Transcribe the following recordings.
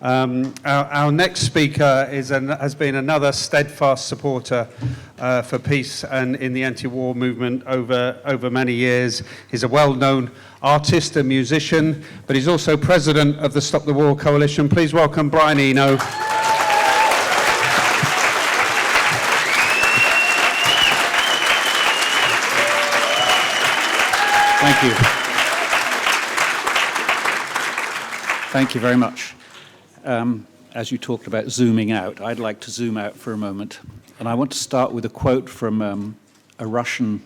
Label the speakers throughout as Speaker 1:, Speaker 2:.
Speaker 1: Our next speaker has been another steadfast supporter for peace and in the anti-war movement over many years. He's a well-known artist and musician, but he's also president of the Stop the War Coalition. Please welcome Brian Eno.
Speaker 2: Thank you. Thank you very much. As you talked about zooming out, I'd like to zoom out for a moment. And I want to start with a quote from a Russian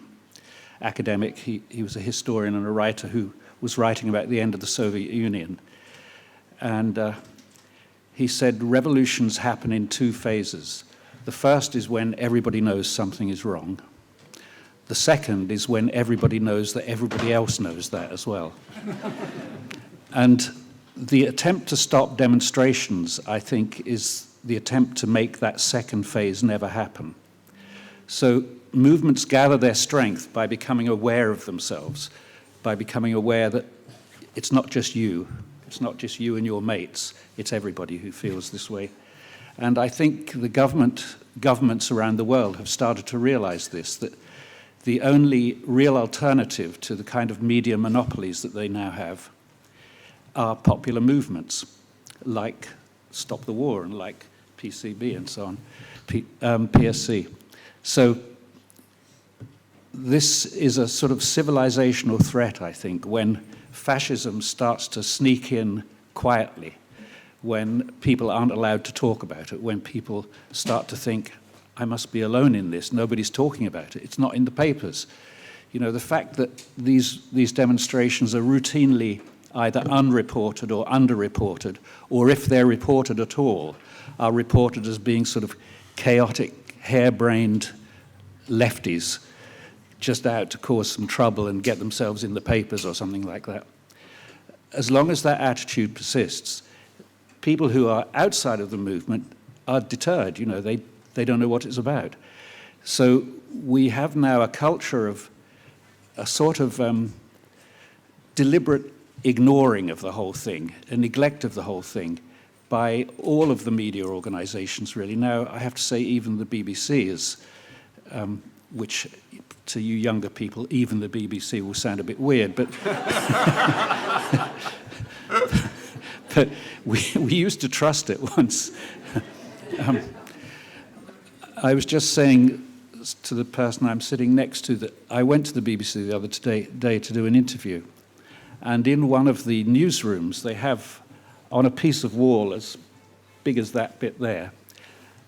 Speaker 2: academic. He was a historian and a writer who was writing about the end of the Soviet Union. And he said, revolutions happen in two phases. The first is when everybody knows something is wrong. The second is when everybody knows that everybody else knows that as well. And the attempt to stop demonstrations, I think, is the attempt to make that second phase never happen. So movements gather their strength by becoming aware of themselves, by becoming aware that it's not just you and your mates, it's everybody who feels this way. And I think the governments around the world have started to realize this, that the only real alternative to the kind of media monopolies that they now have are popular movements like Stop the War and like PCB and so on, PSC. So this is a sort of civilizational threat, I think, when fascism starts to sneak in quietly, when people aren't allowed to talk about it, when people start to think, I must be alone in this, nobody's talking about it, it's not in the papers. You know, the fact that these demonstrations are routinely either unreported or underreported, or if they're reported at all, are reported as being sort of chaotic, harebrained lefties just out to cause some trouble and get themselves in the papers or something like that. As long as that attitude persists, people who are outside of the movement are deterred. You know, they don't know what it's about. So we have now a culture of a sort of deliberate ignoring of the whole thing, a neglect of the whole thing by all of the media organizations, really. Now, I have to say even the BBC is, which to you younger people, even the BBC will sound a bit weird, but but we used to trust it once. I was just saying to the person I'm sitting next to that I went to the BBC the other day to do an interview. And in one of the newsrooms, they have on a piece of wall as big as that bit there,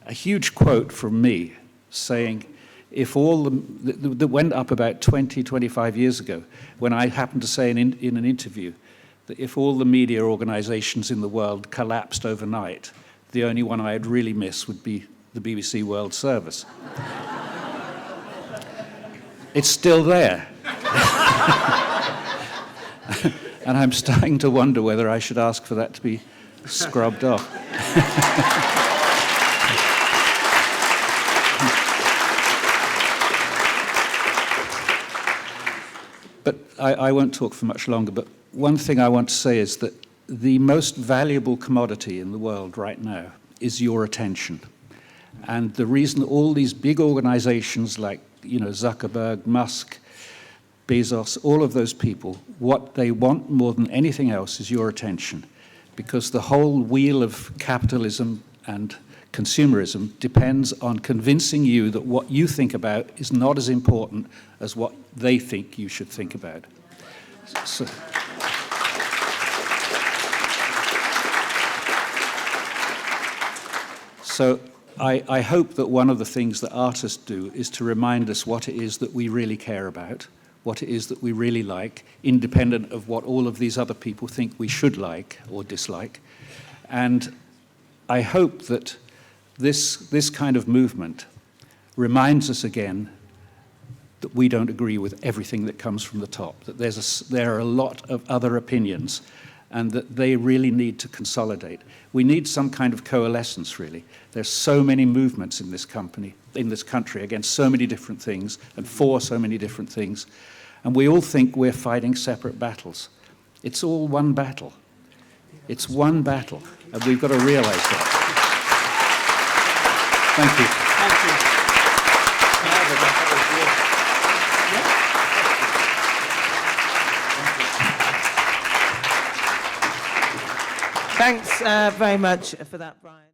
Speaker 2: a huge quote from me saying, if all that went up about 20, 25 years ago, when I happened to say in an interview that if all the media organizations in the world collapsed overnight, the only one I'd really miss would be the BBC World Service. It's still there. And I'm starting to wonder whether I should ask for that to be scrubbed off. But I won't talk for much longer, but one thing I want to say is that the most valuable commodity in the world right now is your attention. And the reason all these big organizations like, you know, Zuckerberg, Musk, Bezos, all of those people, what they want more than anything else is your attention, because the whole wheel of capitalism and consumerism depends on convincing you that what you think about is not as important as what they think you should think about. So I hope that one of the things that artists do is to remind us what it is that we really care about, what it is that we really like, independent of what all of these other people think we should like or dislike. And I hope that this kind of movement reminds us again that we don't agree with everything that comes from the top, that there are a lot of other opinions, and that they really need to consolidate. We need some kind of coalescence, really. There's so many movements in this country against so many different things and for so many different things, and we all think we're fighting separate battles. It's all one battle. It's one battle, and we've got to realise that. Thank you.
Speaker 3: Thanks very much for that, Brian.